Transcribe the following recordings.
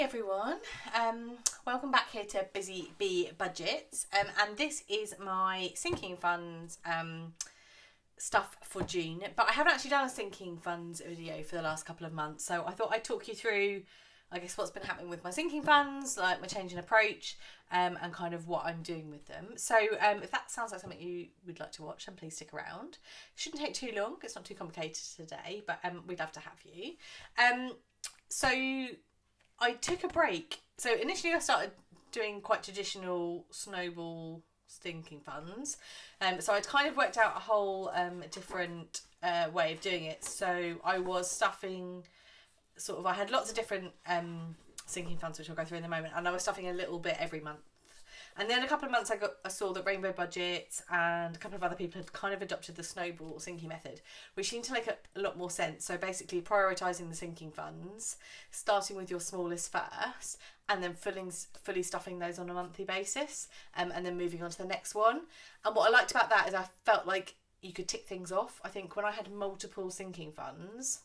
Everyone, welcome back here to Busy Bee Budgets, and this is my sinking funds stuff for June, but I haven't actually done a sinking funds video for the last couple of months, so I thought I'd talk you through what's been happening with my sinking funds, like my change in approach, and kind of what I'm doing with them. So if that sounds like something you would like to watch, then please stick around. It shouldn't take too long, it's not too complicated today, but we'd love to have you. So I took a break. So initially I started doing quite traditional Snowball sinking funds. So I'd kind of worked out a whole different way of doing it. So I was stuffing I had lots of different sinking funds, which I'll go through in a moment, and I was stuffing a little bit every month. And then a couple of months I saw that Rainbow Budgets and a couple of other people had kind of adopted the Snowball sinking method, which seemed to make a lot more sense. So basically prioritising the sinking funds, starting with your smallest first, and then fully stuffing those on a monthly basis, and then moving on to the next one. And what I liked about that is I felt like you could tick things off. I think when I had multiple sinking funds,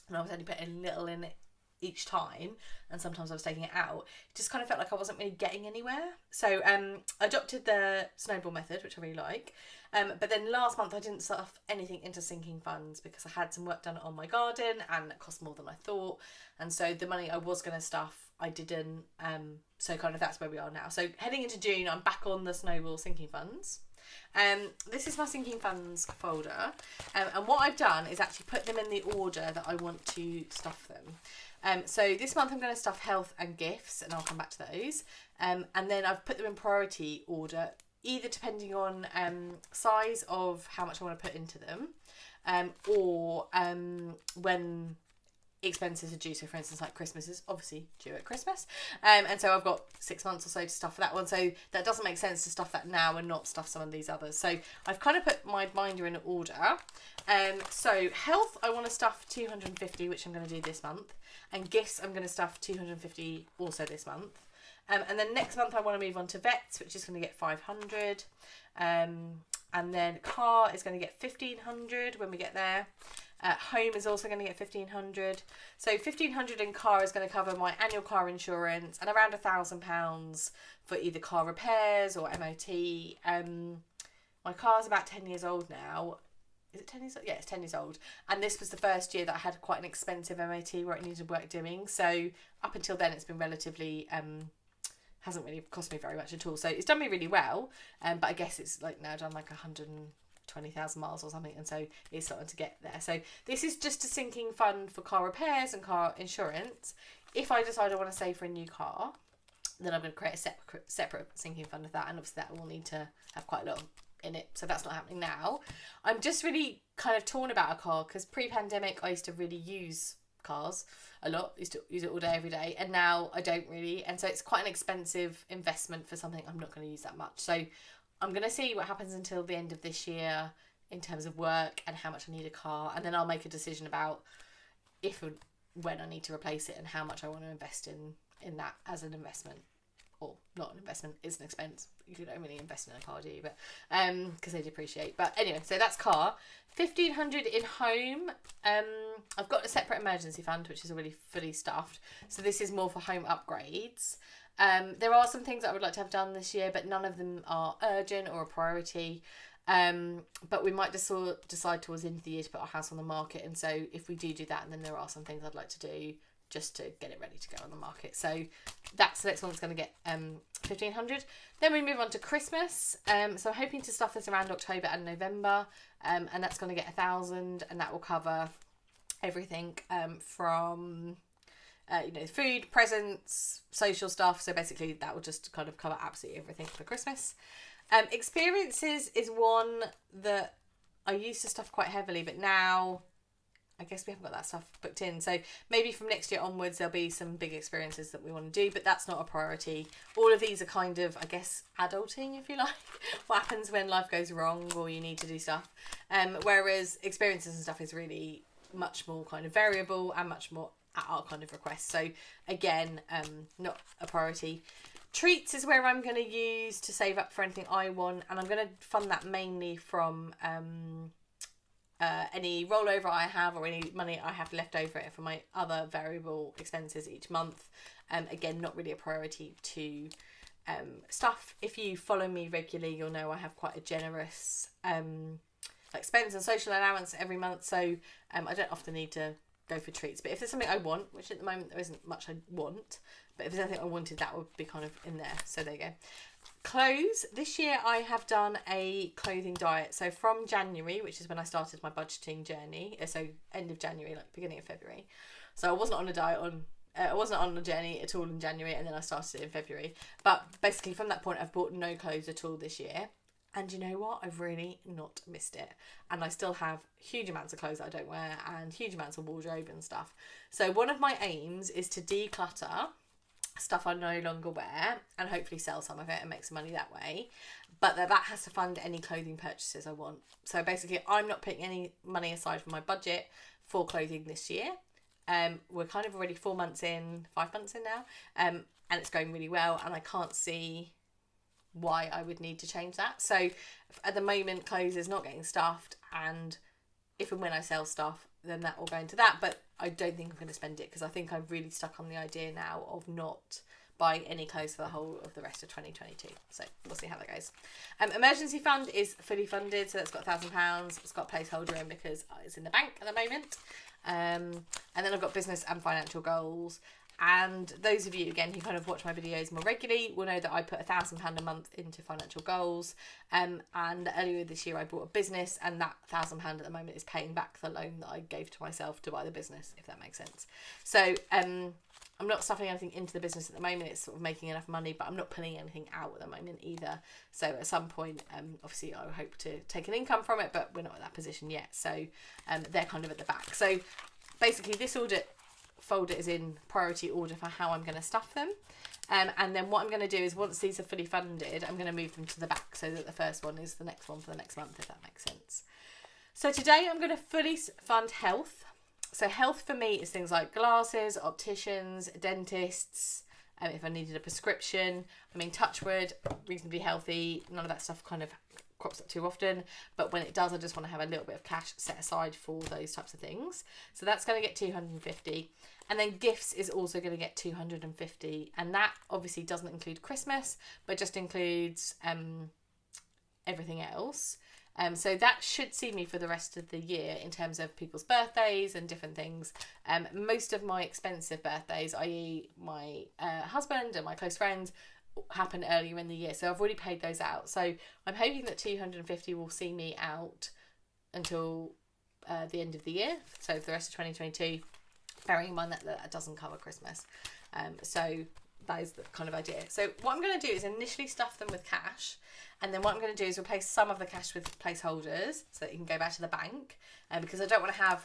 and I was only putting a little in it each time, and sometimes I was taking it out, it just kind of felt like I wasn't really getting anywhere. So I adopted the Snowball method, which I really like, but then last month I didn't stuff anything into sinking funds because I had some work done on my garden and it cost more than I thought, and so the money I was going to stuff I didn't, so kind of that's where we are now. So heading into June I'm back on the Snowball sinking funds. This is my sinking funds folder, and what I've done is actually put them in the order that I want to stuff them. So this month I'm going to stuff health and gifts, and I'll come back to those. And then I've put them in priority order, either depending on size of how much I want to put into them, or when expenses are due. So for instance, like Christmas is obviously due at Christmas, and so I've got 6 months or so to stuff for that one, so that doesn't make sense to stuff that now and not stuff some of these others. So I've kind of put my binder in order. So health I want to stuff 250, which I'm going to do this month, and gifts I'm going to stuff 250 also this month, and then next month I want to move on to vets, which is going to get 500, and then car is going to get 1500 when we get there. Home is also going to get 1500. So 1500 in car is going to cover my annual car insurance and around £1,000 for either car repairs or MOT. My car's about 10 years old now. Is it 10 years old? Yeah, it's 10 years old. And this was the first year that I had quite an expensive MOT where it needed work doing. So up until then, it's been relatively, hasn't really cost me very much at all. So it's done me really well. But I guess it's like now done like 120,000 miles or something, and so it's starting to get there. So this is just a sinking fund for car repairs and car insurance. If I decide I want to save for a new car, then I'm going to create a separate sinking fund of that, and obviously that will need to have quite a lot in it, so that's not happening now. I'm just really kind of torn about a car because pre-pandemic I used to really use cars a lot, used to use it all day every day, and now I don't really, and so it's quite an expensive investment for something I'm not going to use that much. So I'm going to see what happens until the end of this year in terms of work and how much I need a car, and then I'll make a decision about if and when I need to replace it and how much I want to invest in that as an investment, or not an investment, it's an expense. You don't really invest in a car, do you? But because they depreciate. But anyway, so that's car. 1500 in home. I've got a separate emergency fund which is already fully stuffed, so this is more for home upgrades. There are some things that I would like to have done this year, but none of them are urgent or a priority. But we might just decide towards the end of the year to put our house on the market, and so if we do that, then there are some things I'd like to do just to get it ready to go on the market. So that's the next one that's going to get 1500. Then we move on to Christmas. So I'm hoping to stuff this around October and November, and that's going to get 1000, and that will cover everything from food, presents, social stuff. So basically that will just kind of cover absolutely everything for Christmas. Experiences is one that I used to stuff quite heavily, but now I guess we haven't got that stuff booked in. So maybe from next year onwards there'll be some big experiences that we want to do, but that's not a priority. All of these are kind of, I guess, adulting, if you like. What happens when life goes wrong or you need to do stuff. Whereas experiences and stuff is really much more kind of variable and much more at our kind of request. So again, not a priority. Treats is where I'm going to use to save up for anything I want, and I'm going to fund that mainly from any rollover I have or any money I have left over it for my other variable expenses each month. Again, not really a priority to stuff. If you follow me regularly, you'll know I have quite a generous like spends and social allowance every month, so I don't often need to go for treats. But if there's something I want, which at the moment there isn't much I want, but if there's anything I wanted, that would be kind of in there. So there you go. Clothes. This year I have done a clothing diet. So from January, which is when I started my budgeting journey, so end of January, like beginning of February. So I wasn't on a diet I wasn't on a journey at all in January, and then I started in February. But basically from that point I've bought no clothes at all this year. And you know what? I've really not missed it. And I still have huge amounts of clothes that I don't wear and huge amounts of wardrobe and stuff. So one of my aims is to declutter stuff I no longer wear and hopefully sell some of it and make some money that way. But that has to fund any clothing purchases I want. So basically I'm not putting any money aside from my budget for clothing this year. We're kind of already 5 months in now. And it's going really well, and I can't see why I would need to change that. So at the moment clothes is not getting stuffed, and if and when I sell stuff then that will go into that, but I don't think I'm going to spend it because I think I'm really stuck on the idea now of not buying any clothes for the whole of the rest of 2022. So we'll see how that goes. Emergency fund is fully funded, so that's got £1,000. It's got a placeholder in because it's in the bank at the moment. And then I've got business and financial goals. And those of you, again, who kind of watch my videos more regularly will know that I put £1,000 a month into financial goals. And earlier this year I bought a business, and that £1,000 at the moment is paying back the loan that I gave to myself to buy the business, if that makes sense. So I'm not stuffing anything into the business at the moment. It's sort of making enough money, but I'm not pulling anything out at the moment either. So at some point, obviously I hope to take an income from it, but we're not at that position yet. So they're kind of at the back. So basically this folder is in priority order for how I'm going to stuff them. And then what I'm going to do is once these are fully funded, I'm going to move them to the back so that the first one is the next one for the next month, if that makes sense. So today I'm going to fully fund health. So health for me is things like glasses, opticians, dentists, if I needed a prescription. I mean, touch wood, reasonably healthy. None of that stuff kind of crops up too often, but when it does, I just want to have a little bit of cash set aside for those types of things. So that's going to get 250, and then gifts is also going to get 250, and that obviously doesn't include Christmas, but just includes everything else. So that should see me for the rest of the year in terms of people's birthdays and different things. Most of my expensive birthdays, i.e. my husband and my close friends, happen earlier in the year, so I've already paid those out. So I'm hoping that 250 will see me out until the end of the year, so for the rest of 2022, bearing in mind that doesn't cover Christmas. So that is the kind of idea. So what I'm going to do is initially stuff them with cash, and then what I'm going to do is replace some of the cash with placeholders so that you can go back to the bank, because I don't want to have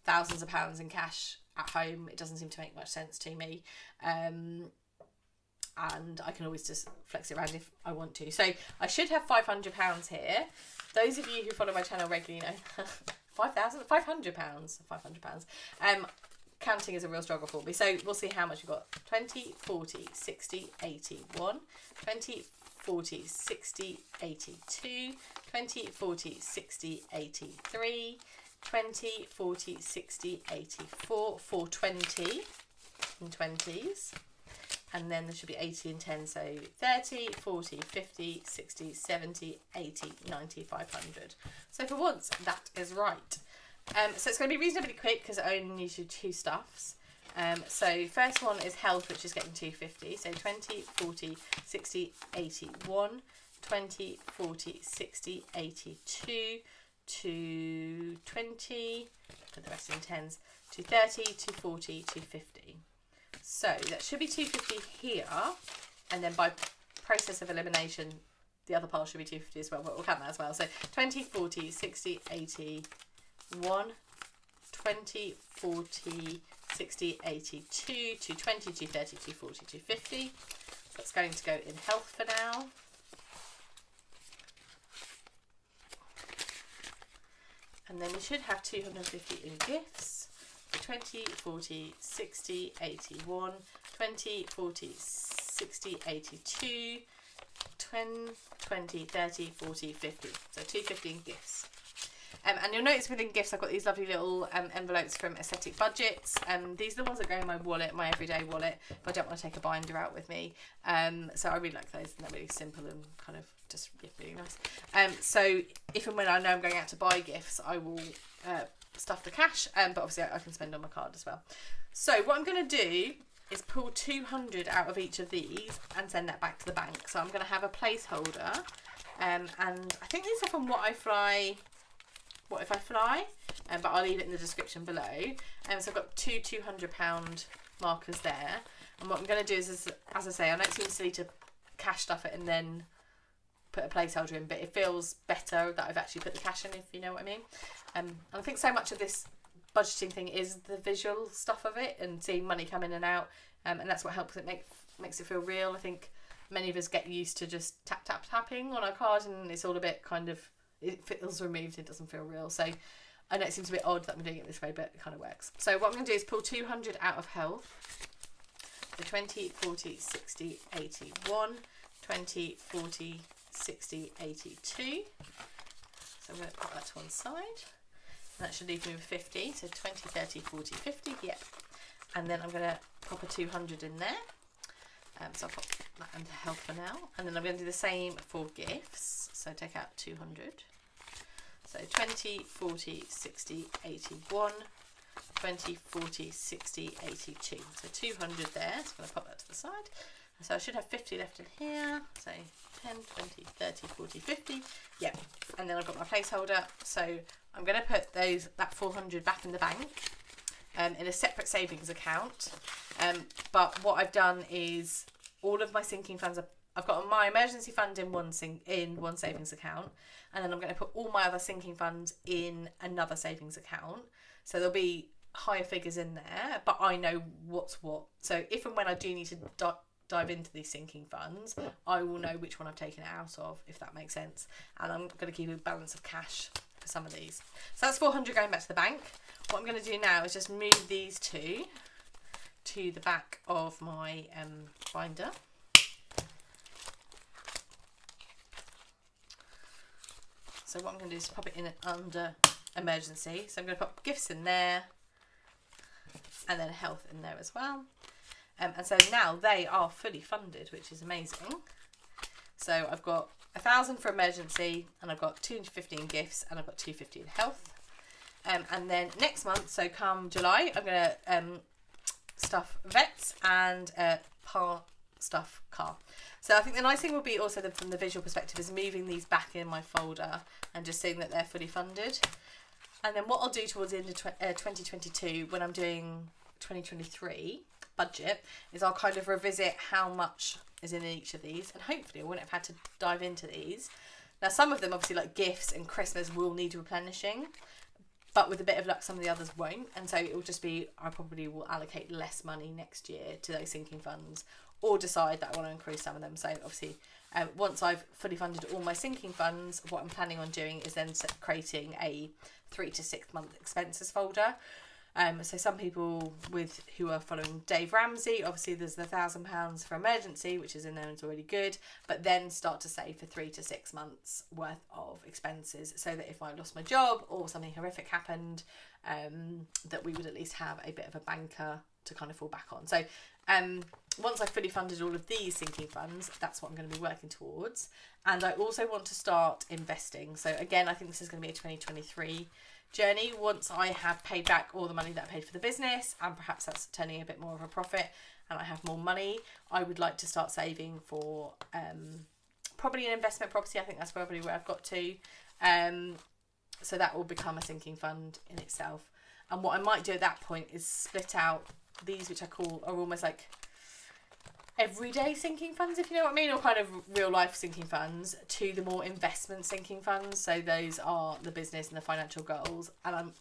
thousands of pounds in cash at home. It doesn't seem to make much sense to me. And I can always just flex it around if I want to. So I should have £500 here. Those of you who follow my channel regularly know £500. Counting is a real struggle for me. So we'll see how much we've got. 20, 40, 60, 81, 20, 40, 60, 82, 20, 40, 60, 83, 20, 40, 60, 84, 420 in 20s. And then there should be 80 and 10, so 30, 40, 50, 60, 70, 80, 90, 500. So for once, that is right. So it's going to be reasonably quick because I only need 2 stuffs. So first one is health, which is getting 250. So 20, 40, 60, 81, 20, 40, 60, 82, 220, put the rest in 10s, 230, 240, 250. So that should be 250 here, and then by process of elimination, the other pile should be 250 as well, but we'll count that as well. So 20, 40, 60, 80, 1, 20, 40, 60, 82, 220, 230, 240, 250. So that's going to go in health for now. And then we should have 250 in gifts. 20, 40, 60, 81, 20, 40, 60, 82, 10, 20, 30, 40, 50. So 250 in gifts. And you'll notice within gifts I've got these lovely little envelopes from Aesthetic Budgets. These are the ones that go in my wallet, my everyday wallet, if I don't want to take a binder out with me. So I really like those, and they're really simple and kind of just really nice. So if and when I know I'm going out to buy gifts, I will stuff the cash, but obviously I can spend on my card as well. So what I'm going to do is pull 200 out of each of these and send that back to the bank. So I'm going to have a placeholder, and I think these are from What If I Fly, but I'll leave it in the description below. So I've got two £200 markers there, and what I'm going to do is, as I say, I know it seems silly to cash stuff it and then put a placeholder in, but it feels better that I've actually put the cash in, if you know what I mean. And I think so much of this budgeting thing is the visual stuff of it and seeing money come in and out, and that's what helps it makes it feel real. I think many of us get used to just tapping on our card, and it's all a bit kind of, it feels removed, it doesn't feel real. So I know it seems a bit odd that I'm doing it this way, but it kind of works. So what I'm going to do is pull 200 out of health. So 20, 40, 60, 80, 1, 20, 40, 60, 82. So I'm going to put that to one side. That should leave me with 50, so 20, 30, 40, 50, yep. And then I'm going to pop a 200 in there. So I'll pop that into health for now. And then I'm going to do the same for gifts. So take out 200. So 20, 40, 60, 81, 20, 40, 60, 82. So 200 there, so I'm going to pop that to the side. So I should have 50 left in here. So 10, 20, 30, 40, 50. Yep. And then I've got my placeholder. So I'm going to put that 400 back in the bank in a separate savings account. But what I've done is all of my sinking funds, I've got my emergency fund in one savings account, and then I'm going to put all my other sinking funds in another savings account. So there'll be higher figures in there, but I know what's what. So if and when I do need to dive into these sinking funds, I will know which one I've taken it out of, if that makes sense. And I'm going to keep a balance of cash for some of these. So that's 400 going back to the bank. What I'm going to do now is just move these two to the back of my binder. So what I'm going to do is pop it in under emergency. So I'm going to pop gifts in there, and then health in there as well. And so now they are fully funded, which is amazing. So I've got 1,000 for emergency, and I've got 250 in gifts, and I've got 250 in health. And then next month, so come July, I'm going to stuff vets and stuff car. So I think the nice thing will be also from the visual perspective is moving these back in my folder and just seeing that they're fully funded. And then what I'll do towards the end of 2022, when I'm doing 2023 budget, is I'll kind of revisit how much is in each of these, and hopefully I wouldn't have had to dive into these. Now some of them, obviously like gifts and Christmas, will need replenishing, but with a bit of luck some of the others won't, and so it will just be, I probably will allocate less money next year to those sinking funds, or decide that I want to increase some of them. So obviously once I've fully funded all my sinking funds, what I'm planning on doing is then creating a 3 to 6 month expenses folder. So some people who are following Dave Ramsey, obviously there's the £1,000 for emergency, which is in there and it's already good, but then start to save for 3 to 6 months worth of expenses, so that if I lost my job or something horrific happened, that we would at least have a bit of a banker to kind of fall back on. So once I've fully funded all of these sinking funds, that's what I'm going to be working towards. And I also want to start investing. So again, I think this is going to be a 2023 journey. Once I have paid back all the money that I paid for the business, and perhaps that's turning a bit more of a profit, and I have more money, I would like to start saving for probably an investment property. I think that's probably where I've got to. So that will become a sinking fund in itself. And what I might do at that point is split out these, which I call are almost like everyday sinking funds, if you know what I mean, or kind of real life sinking funds, to the more investment sinking funds. So those are the business and the financial goals, and I'll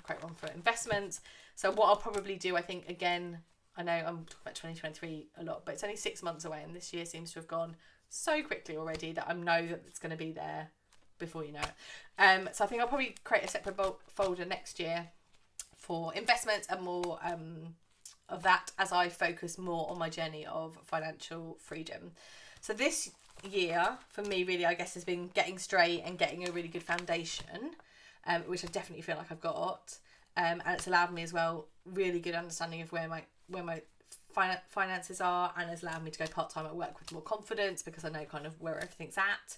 create one for investments. So what I'll probably do, I think, again, I know I'm talking about 2023 a lot, but it's only 6 months away, and this year seems to have gone so quickly already that I know that it's going to be there before you know it. So I think I'll probably create a separate folder next year for investments and more of that, as I focus more on my journey of financial freedom. So this year for me really, I guess, has been getting straight and getting a really good foundation. which I definitely feel like I've got. And it's allowed me as well really good understanding of where my finances are, and has allowed me to go part-time at work with more confidence because I know kind of where everything's at.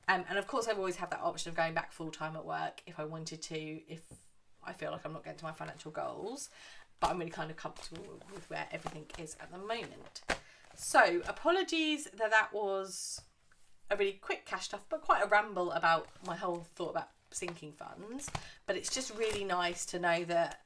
And of course I've always had that option of going back full-time at work if I wanted to, if I feel like I'm not getting to my financial goals, but I'm really kind of comfortable with where everything is at the moment. So apologies that was a really quick cash stuff, but quite a ramble about my whole thought about sinking funds. But it's just really nice to know that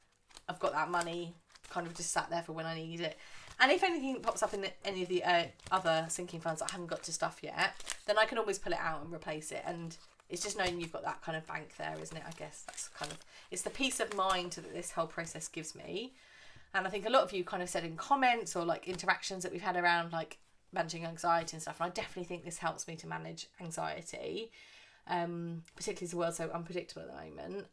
I've got that money kind of just sat there for when I need it. And if anything pops up in any of the other sinking funds that I haven't got to stuff yet, then I can always pull it out and replace it. And it's just knowing you've got that kind of bank there, isn't it? I guess that's kind of, it's the peace of mind that this whole process gives me. And I think a lot of you kind of said in comments or like interactions that we've had around like managing anxiety and stuff. And I definitely think this helps me to manage anxiety, particularly as the world's so unpredictable at the moment.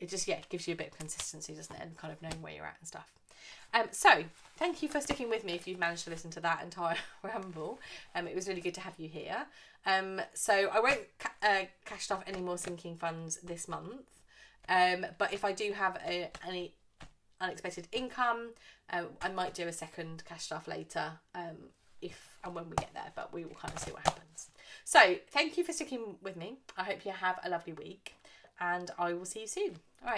It just, gives you a bit of consistency, doesn't it? And kind of knowing where you're at and stuff. So thank you for sticking with me if you've managed to listen to that entire ramble. It was really good to have you here. So I won't cash off any more sinking funds this month. But if I do have any unexpected income, I might do a second cash stuff later, if and when we get there, but we will kind of see what happens. So thank you for sticking with me. I hope you have a lovely week, and I will see you soon. All right.